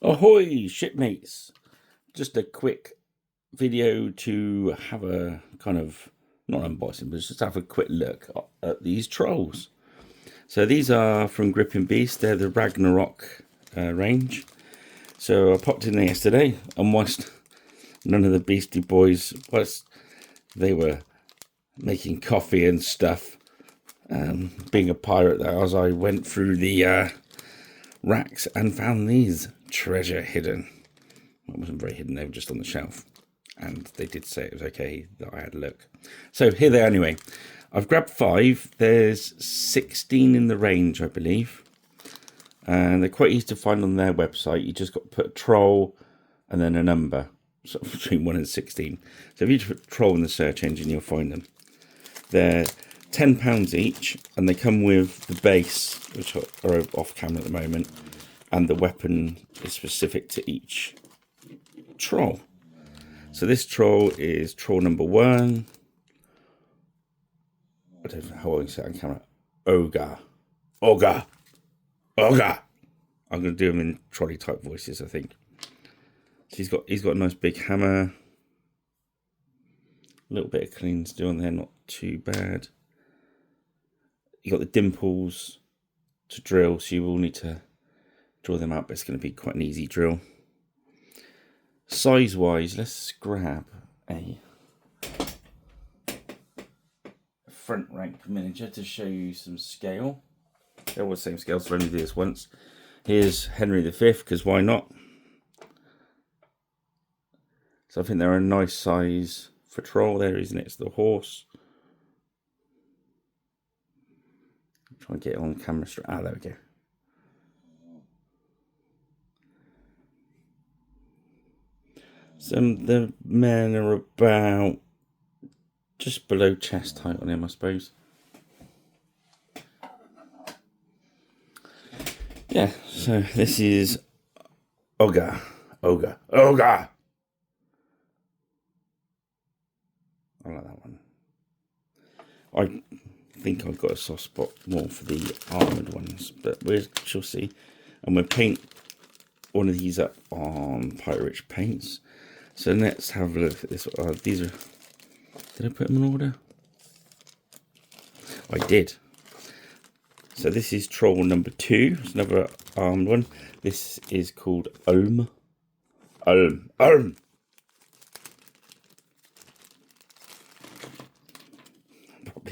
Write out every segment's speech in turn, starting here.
Ahoy, shipmates! Just a quick video to have a kind of, not unboxing, but just have a quick look at these trolls. So these are from Gripping Beast. They're the Ragnarok range. So I popped in there yesterday, and whilst none of the Beastie Boys, whilst they were making coffee and stuff, being a pirate there, as I went through the racks and found these treasure hidden. It wasn't very hidden, they were just on the shelf, and they did say it was okay that I had a look. So here they are anyway. I've grabbed 5. There's 16 in the range, I believe, and they're quite easy to find on their website. You just got to put a troll and then a number, sort of between 1 and 16. So if you just put troll in the search engine, you'll find them. They're £10 each, and they come with the base, which are off camera at the moment, and the weapon is specific to each troll. So this troll is troll number 1. I don't know how I say it on camera. Ogre. I'm going to do them in trolley type voices, I think. So he's got a nice big hammer. A little bit of clean steel on there, not too bad. You got the dimples to drill, so you will need to draw them out, but it's going to be quite an easy drill. Size wise, let's grab a front rank miniature to show you some scale. They're all the same scale, so I only did this once. Here's Henry V, because why not? So I think they're a nice size for troll. There, isn't it? It's the horse. Try and get it on camera straight. Ah, there we go. So the men are about just below chest height on him, I suppose. Yeah, so this is Ogre. I like that one. I think I've got a soft spot more for the armoured ones, but we shall see. And we'll paint one of these up on Pirate Rich Paints. So let's have a look at this. These are... Did I put them in order? I did. So this is troll number 2. It's another armed one. This is called Ulm. Probably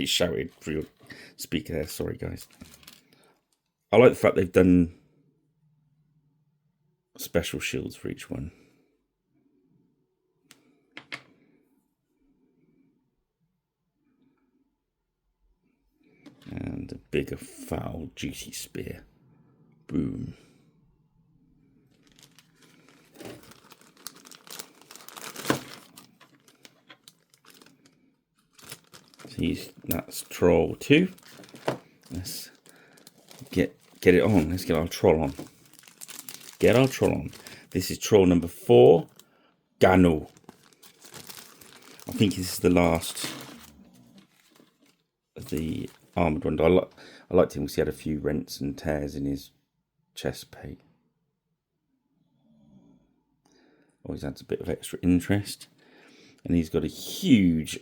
shouted through your speaker there. Sorry, guys. I like the fact they've done special shields for each one. And a bigger, foul, juicy spear. Boom. So that's troll 2. Let's get it on. Let's get our troll on. This is troll number 4. Gano. I think this is the last of the armoured one. I liked him because he had a few rents and tears in his chest plate. Always adds a bit of extra interest. And he's got a huge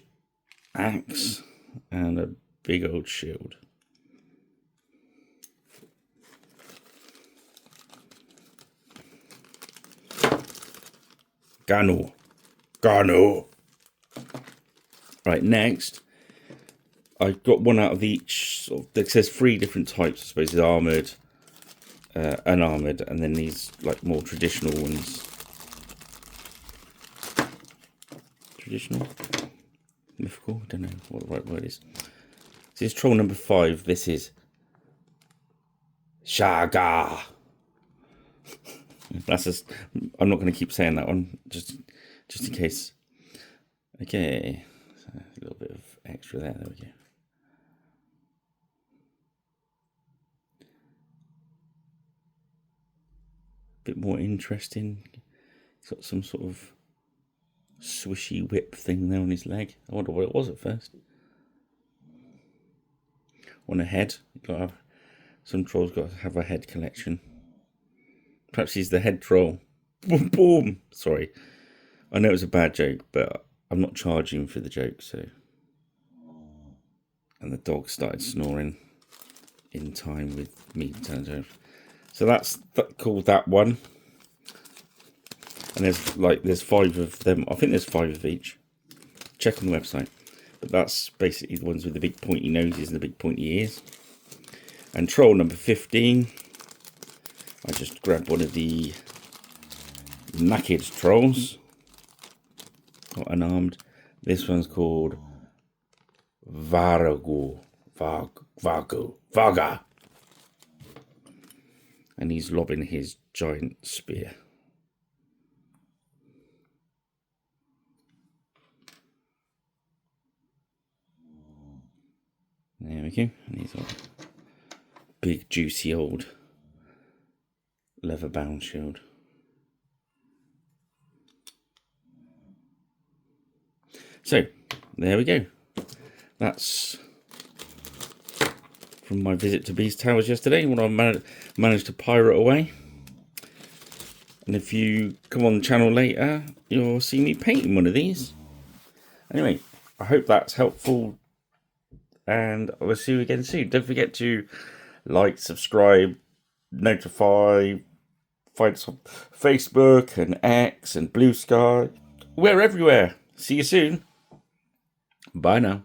axe and a big old shield. Gano. Right, next I've got one out of each. It says 3 different types. I suppose is armoured, unarmoured, and then these like more traditional ones. Traditional, mythical. I don't know what the right word is. This is troll number 5. This is Shaga. That's just. I'm not going to keep saying that one, just in case. Okay, so a little bit of extra there. There we go. Bit more interesting. He's got some sort of swishy whip thing there on his leg. I wonder what it was at first. On a head. Some trolls got to have a head collection. Perhaps he's the head troll. Boom, boom. Sorry. I know it was a bad joke, but I'm not charging for the joke, so. And the dog started snoring in time with me turning over. So that's called that one. And there's 5 of them. I think there's 5 of each. Check on the website. But that's basically the ones with the big pointy noses and the big pointy ears. And troll number 15. I just grabbed one of the naked trolls. Not unarmed. This one's called Vaga. And he's lobbing his giant spear. There we go. And he's got a big, juicy old leather-bound shield. So, there we go. That's from my visit to Beast Towers yesterday, what I managed to pirate away. And if you come on the channel later, you'll see me painting one of these. Anyway, I hope that's helpful, and I will see you again soon. Don't forget to like, subscribe, notify, find us on Facebook and X and Blue Sky. We're everywhere. See you soon. Bye now.